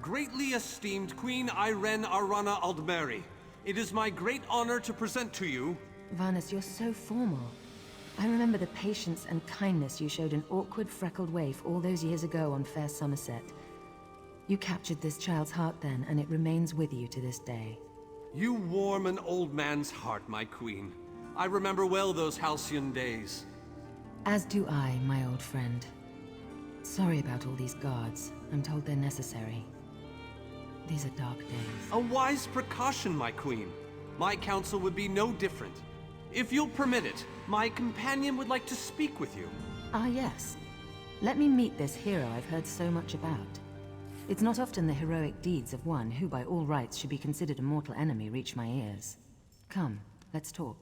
Greatly esteemed Queen Irene Arana Aldmeri, it is my great honor to present to you... Varnus, you're so formal. I remember the patience and kindness you showed an awkward, freckled waif all those years ago on fair Somerset. You captured this child's heart then, and it remains with you to this day. You warm an old man's heart, my queen. I remember well those halcyon days. As do I, my old friend. Sorry about all these guards. I'm told they're necessary. These are dark days. A wise precaution, my queen. My counsel would be no different. If you'll permit it, my companion would like to speak with you. Ah, yes. Let me meet this hero I've heard so much about. It's not often the heroic deeds of one who by all rights should be considered a mortal enemy reach my ears. Come, let's talk.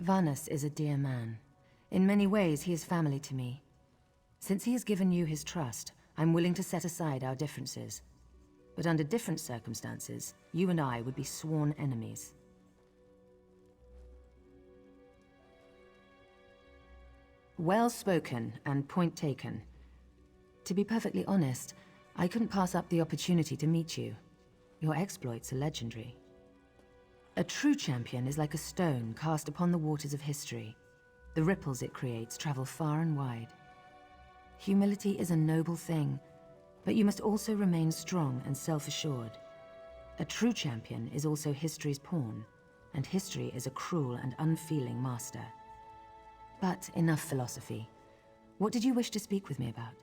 Varnus is a dear man. In many ways, he is family to me. Since he has given you his trust, I'm willing to set aside our differences. But under different circumstances, you and I would be sworn enemies. Well spoken, and point taken. To be perfectly honest, I couldn't pass up the opportunity to meet you. Your exploits are legendary. A true champion is like a stone cast upon the waters of history. The ripples it creates travel far and wide. Humility is a noble thing, but you must also remain strong and self-assured. A true champion is also history's pawn, and history is a cruel and unfeeling master. But enough philosophy. What did you wish to speak with me about?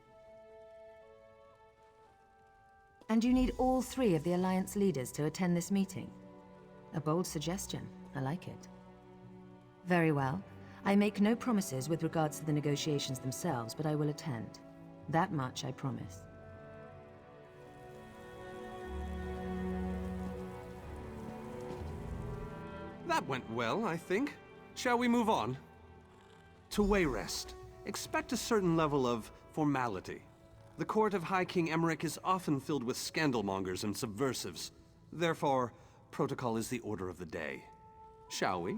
And you need all three of the Alliance leaders to attend this meeting? A bold suggestion. I like it. Very well. I make no promises with regards to the negotiations themselves, but I will attend. That much I promise. That went well, I think. Shall we move on? To Wayrest, expect a certain level of formality. The court of High King Emmerich is often filled with scandalmongers and subversives. Therefore, protocol is the order of the day. Shall we?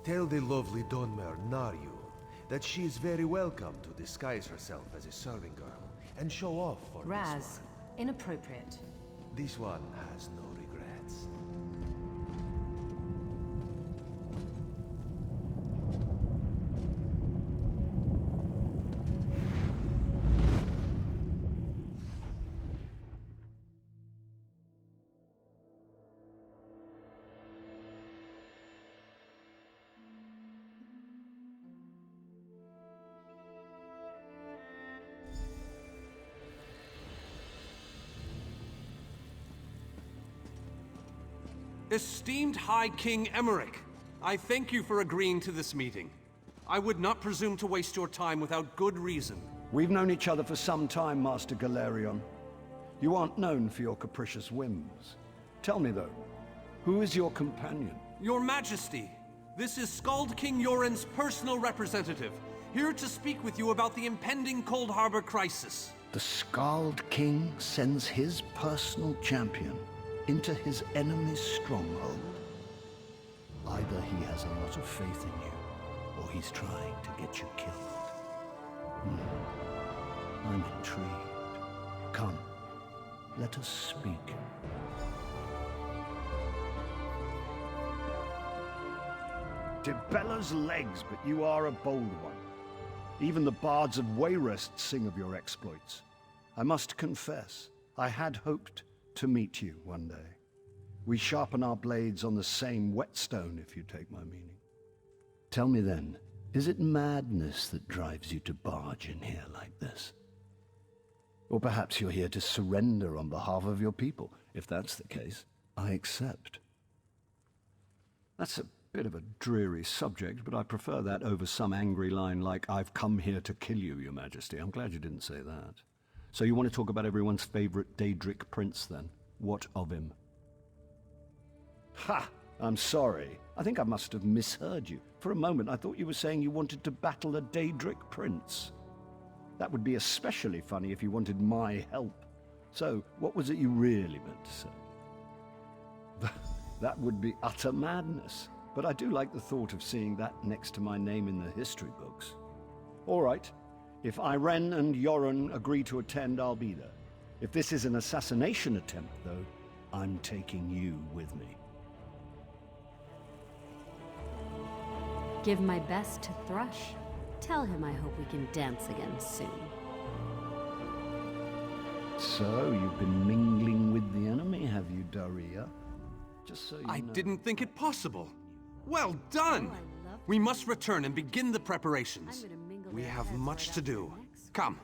Tell the lovely Donmer Naryu that she is very welcome to disguise herself as a serving girl and show off for Raz, this one. inappropriate. This one has no regrets. Esteemed High King Emmerich, I thank you for agreeing to this meeting. I would not presume to waste your time without good reason. We've known each other for some time, Master Galerion. You aren't known for your capricious whims. Tell me, though, who is your companion? Your Majesty, this is Skald King Yoren's personal representative, here to speak with you about the impending Cold Harbor crisis. The Skald King sends his personal champion into his enemy's stronghold. Either he has a lot of faith in you, or he's trying to get you killed. I'm intrigued. Come, let us speak. Dibella's legs, but you are a bold one. Even the bards of Wayrest sing of your exploits. I must confess, I had hoped to meet you one day. We sharpen our blades on the same whetstone, if you take my meaning. Tell me then, is it madness that drives you to barge in here like this? Or perhaps you're here to surrender on behalf of your people. If that's the case, I accept. That's a bit of a dreary subject, but I prefer that over some angry line like, "I've come here to kill you, Your Majesty." I'm glad you didn't say that. So you want to talk about everyone's favorite Daedric prince, then? What of him? Ha! I'm sorry. I think I must have misheard you. For a moment, I thought you were saying you wanted to battle a Daedric prince. That would be especially funny if you wanted my help. So, what was it you really meant to say? That would be utter madness. But I do like the thought of seeing that next to my name in the history books. All right. If Irene and Yoren agree to attend, I'll be there. If this is an assassination attempt, though, I'm taking you with me. Give my best to Thrush. Tell him I hope we can dance again soon. So, you've been mingling with the enemy, have you, Daria? Just so you know. I didn't think it possible. Well done! We must return and begin the preparations. We have much to do. Come.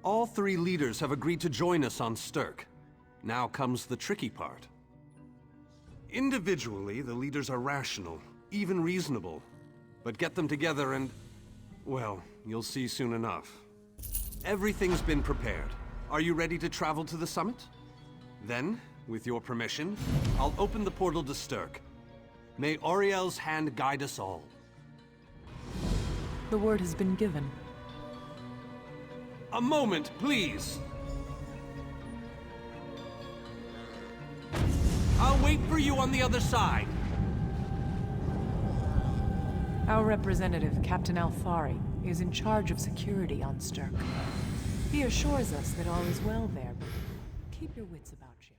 All three leaders have agreed to join us on Stirk. Now comes the tricky part. Individually, the leaders are rational, even reasonable. But get them together and, well, you'll see soon enough. Everything's been prepared. Are you ready to travel to the summit? Then, with your permission, I'll open the portal to Stirk. May Auriel's hand guide us all. The word has been given. A moment, please! I'll wait for you on the other side! Our representative, Captain Alfari, is in charge of security on Stirk. He assures us that all is well there, but keep your wits about you.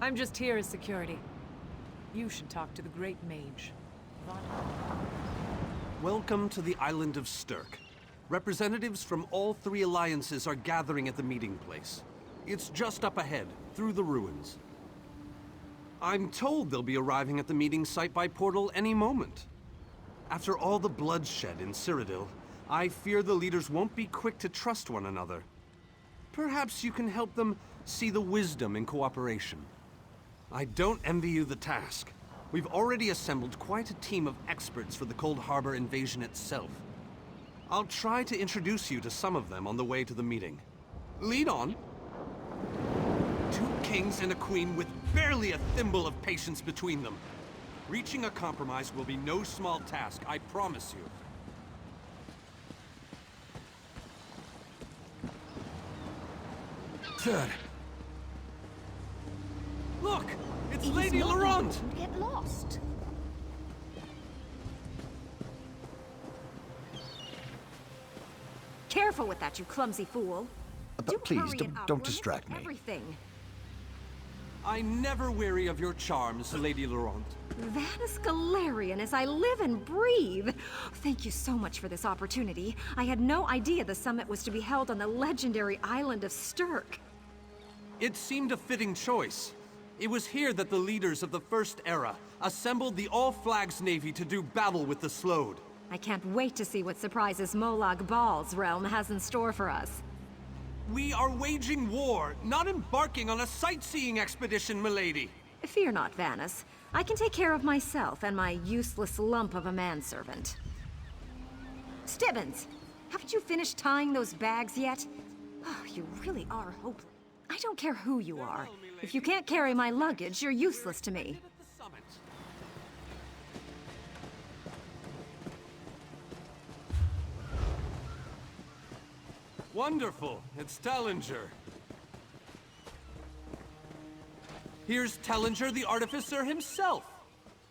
I'm just here as security. You should talk to the Great Mage. Welcome to the island of Stirk. Representatives from all three alliances are gathering at the meeting place. It's just up ahead, through the ruins. I'm told they'll be arriving at the meeting site by portal any moment. After all the bloodshed in Cyrodiil, I fear the leaders won't be quick to trust one another. Perhaps you can help them see the wisdom in cooperation. I don't envy you the task. We've already assembled quite a team of experts for the Cold Harbor invasion itself. I'll try to introduce you to some of them on the way to the meeting. Lead on. 2 kings and a queen with barely a thimble of patience between them. Reaching a compromise will be no small task, I promise you. Third. Look! It's Lady Laurent! Get lost. Careful with that, you clumsy fool. Please, don't distract me. Everything. I never weary of your charms, Lady Laurent. Vanus Galarian as I live and breathe. Thank you so much for this opportunity. I had no idea the summit was to be held on the legendary island of Stirk. It seemed a fitting choice. It was here that the leaders of the First Era assembled the All-Flags Navy to do battle with the Slode. I can't wait to see what surprises Molag Bal's realm has in store for us. We are waging war, not embarking on a sightseeing expedition, milady. Fear not, Vanus. I can take care of myself and my useless lump of a manservant. Stibbins, haven't you finished tying those bags yet? Oh, you really are hopeless. I don't care who you are. If you can't carry my luggage, you're useless to me. Wonderful. It's Tellinger. Here's Tellinger the Artificer himself.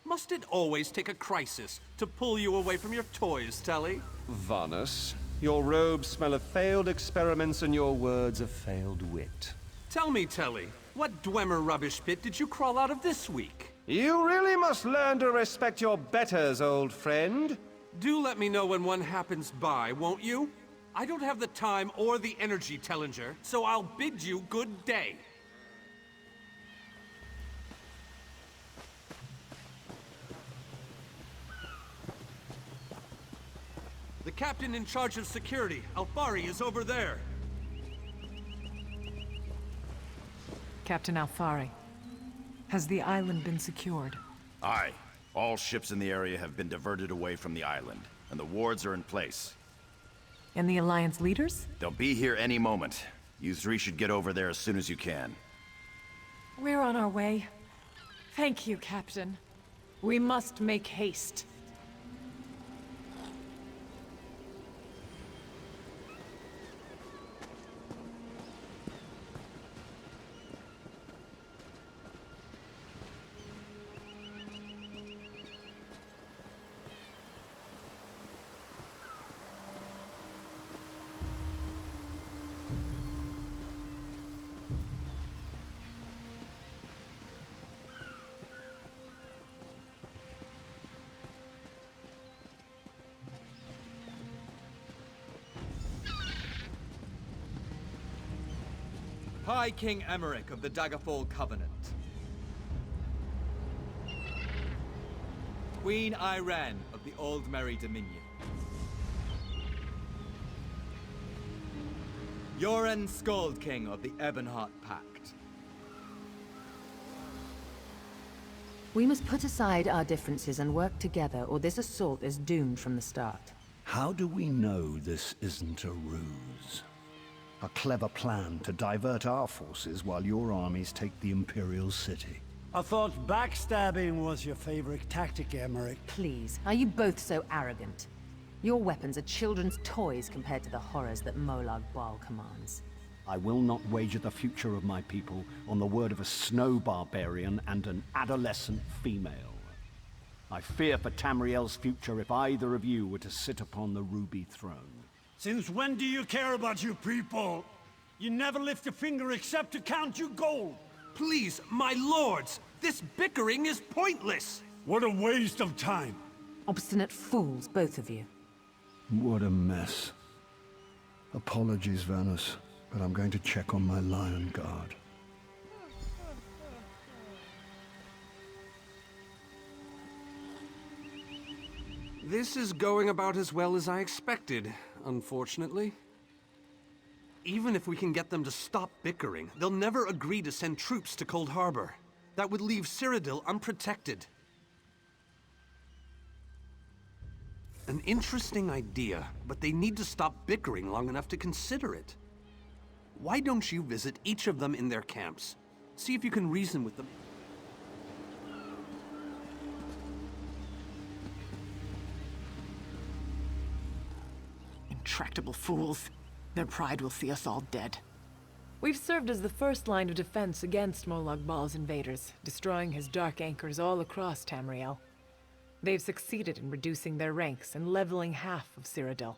Must it always take a crisis to pull you away from your toys, Telly? Vanus, your robes smell of failed experiments and your words of failed wit. Tell me, Telly, what Dwemer rubbish pit did you crawl out of this week? You really must learn to respect your betters, old friend. Do let me know when one happens by, won't you? I don't have the time or the energy, Tellinger, so I'll bid you good day. The captain in charge of security, Alfari, is over there. Captain Alfari, has the island been secured? Aye. All ships in the area have been diverted away from the island, and the wards are in place. And the Alliance leaders? They'll be here any moment. You three should get over there as soon as you can. We're on our way. Thank you, Captain. We must make haste. High King Emmerich of the Daggerfall Covenant. Queen Irene of the Old Merry Dominion. Yoren Skald King of the Ebonheart Pact. We must put aside our differences and work together, or this assault is doomed from the start. How do we know this isn't a ruse? A clever plan to divert our forces while your armies take the Imperial City. I thought backstabbing was your favorite tactic, Emmerich. Please, are you both so arrogant? Your weapons are children's toys compared to the horrors that Molag Bal commands. I will not wager the future of my people on the word of a snow barbarian and an adolescent female. I fear for Tamriel's future if either of you were to sit upon the Ruby Throne. Since when do you care about your people? You never lift a finger except to count your gold. Please, my lords, this bickering is pointless. What a waste of time. Obstinate fools, both of you. What a mess. Apologies, Vanus, but I'm going to check on my Lion Guard. This is going about as well as I expected, unfortunately. Even if we can get them to stop bickering, they'll never agree to send troops to Cold Harbor. That would leave Cyrodiil unprotected. An interesting idea, but they need to stop bickering long enough to consider it. Why don't you visit each of them in their camps? See if you can reason with them. Intractable fools. Their pride will see us all dead. We've served as the first line of defense against Molag Bal's invaders, destroying his dark anchors all across Tamriel. They've succeeded in reducing their ranks and leveling half of Cyrodiil.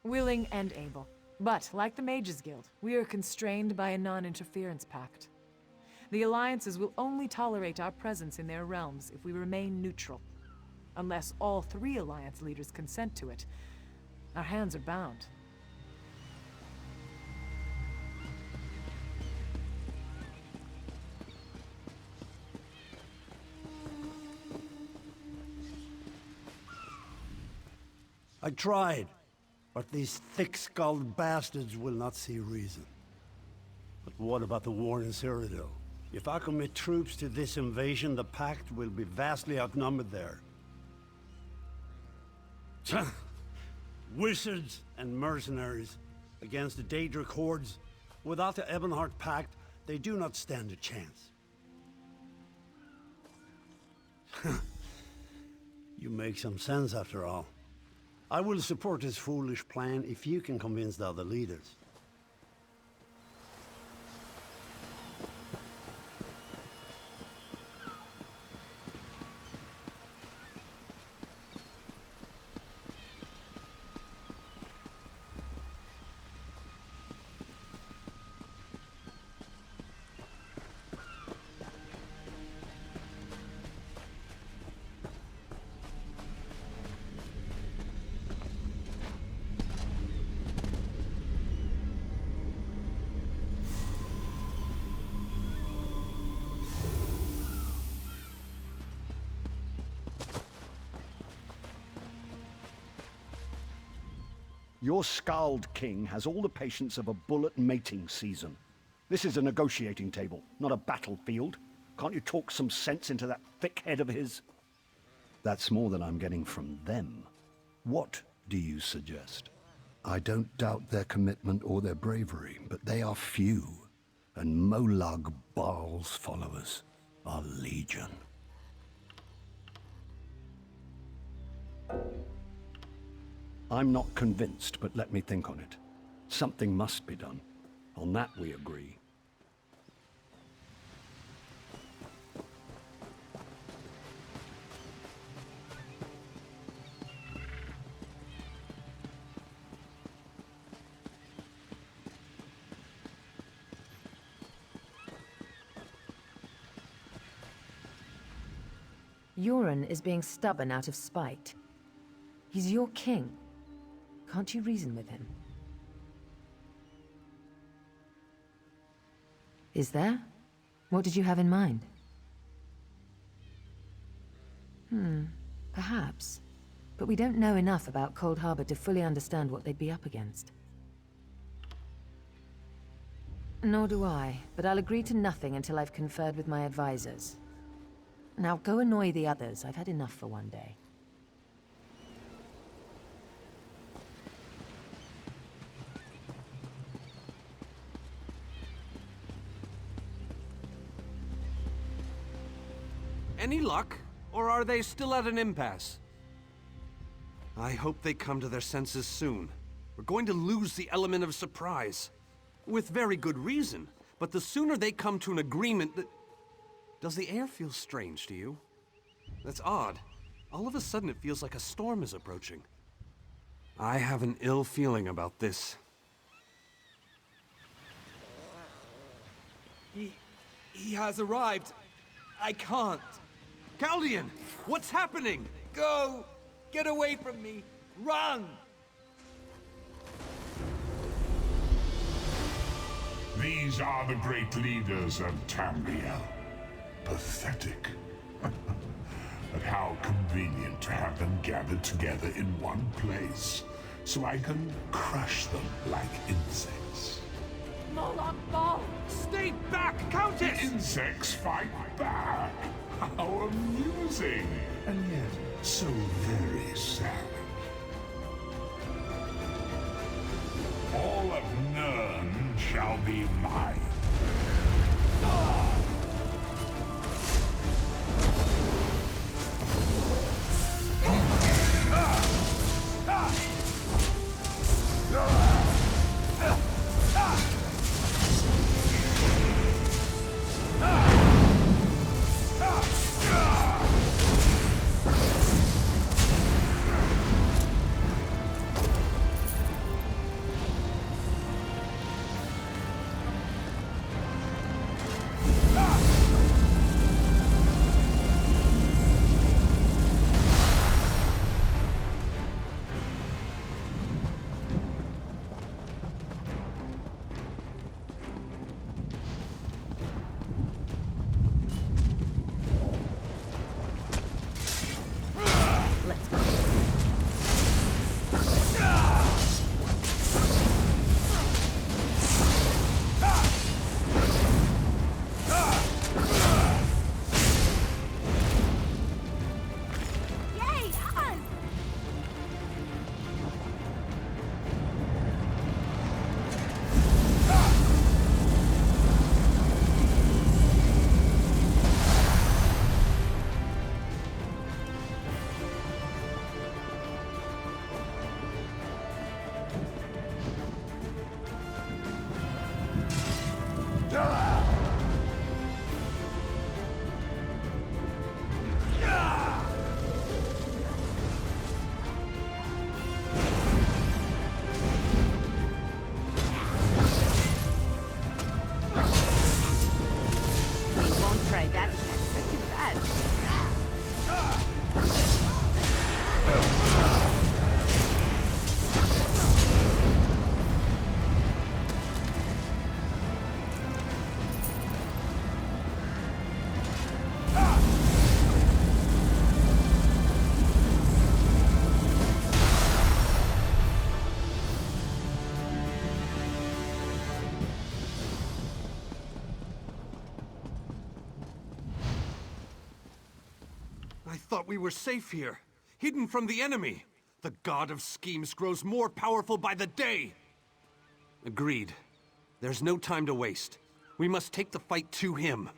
Willing and able. But, like the Mages Guild, we are constrained by a non-interference pact. The alliances will only tolerate our presence in their realms if we remain neutral. Unless all three alliance leaders consent to it, our hands are bound. I tried, but these thick-skulled bastards will not see reason. But what about the war in Cyrodiil? If I commit troops to this invasion, the Pact will be vastly outnumbered there. Wizards and mercenaries against the Daedric hordes. Without the Ebonheart Pact, they do not stand a chance. You make some sense after all. I will support this foolish plan if you can convince the other leaders. Your Skald King has all the patience of a bull at mating season. This is a negotiating table, not a battlefield. Can't you talk some sense into that thick head of his? That's more than I'm getting from them. What do you suggest? I don't doubt their commitment or their bravery, but they are few, and Molag Baal's followers are legion. I'm not convinced, but let me think on it. Something must be done. On that we agree. Euron is being stubborn out of spite. He's your king. Can't you reason with him? Is there? What did you have in mind? Perhaps. But we don't know enough about Cold Harbor to fully understand what they'd be up against. Nor do I, but I'll agree to nothing until I've conferred with my advisors. Now go annoy the others. I've had enough for one day. Any luck? Or are they still at an impasse? I hope they come to their senses soon. We're going to lose the element of surprise. With very good reason. But the sooner they come to an agreement that... Does the air feel strange to you? That's odd. All of a sudden it feels like a storm is approaching. I have an ill feeling about this. He has arrived. I can't. Caldian! What's happening? Go! Get away from me! Run! These are the great leaders of Tamriel. Pathetic. But how convenient to have them gathered together in one place, so I can crush them like insects. Molag Bal! Stay back, Countess! The insects fight back. How amusing! And yet, so very sad. All of Nirn shall be mine. I thought we were safe here, hidden from the enemy. The god of schemes grows more powerful by the day. Agreed. There's no time to waste. We must take the fight to him.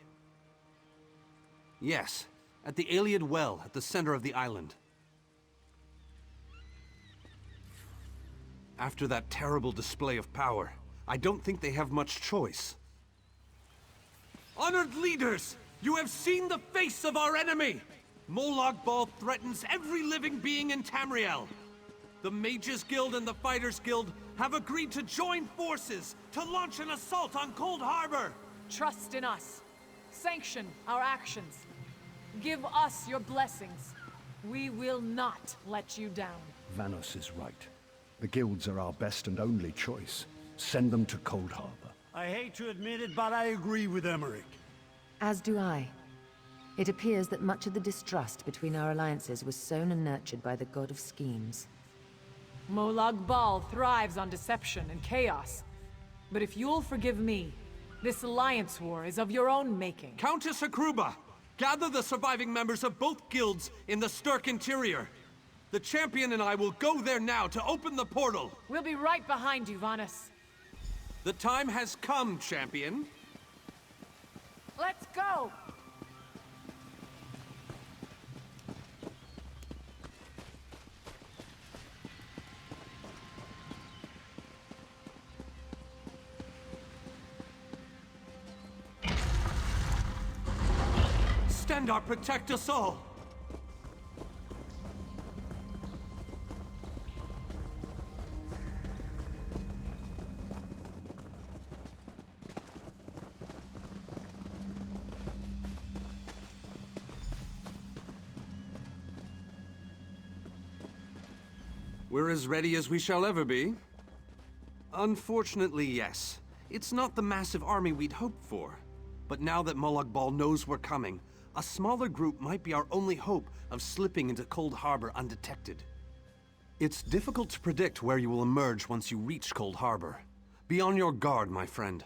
Yes, at the Iliad Well at the center of the island. After that terrible display of power, I don't think they have much choice. Honored leaders, you have seen the face of our enemy! Molag Bal threatens every living being in Tamriel. The Mages Guild and the Fighters Guild have agreed to join forces to launch an assault on Cold Harbor. Trust in us. Sanction our actions. Give us your blessings. We will not let you down. Vanos is right. The guilds are our best and only choice. Send them to Cold Harbor. I hate to admit it, but I agree with Emmerich. As do I. It appears that much of the distrust between our alliances was sown and nurtured by the god of schemes. Molag Bal thrives on deception and chaos. But if you'll forgive me, this alliance war is of your own making. Countess Akruba, gather the surviving members of both guilds in the Sturk interior. The champion and I will go there now to open the portal. We'll be right behind you, Vanos. The time has come, champion. Let's go! Stendarr, protect us all! We're as ready as we shall ever be. Unfortunately, yes. It's not the massive army we'd hoped for. But now that Molag Bal knows we're coming, a smaller group might be our only hope of slipping into Cold Harbor undetected. It's difficult to predict where you will emerge once you reach Cold Harbor. Be on your guard, my friend.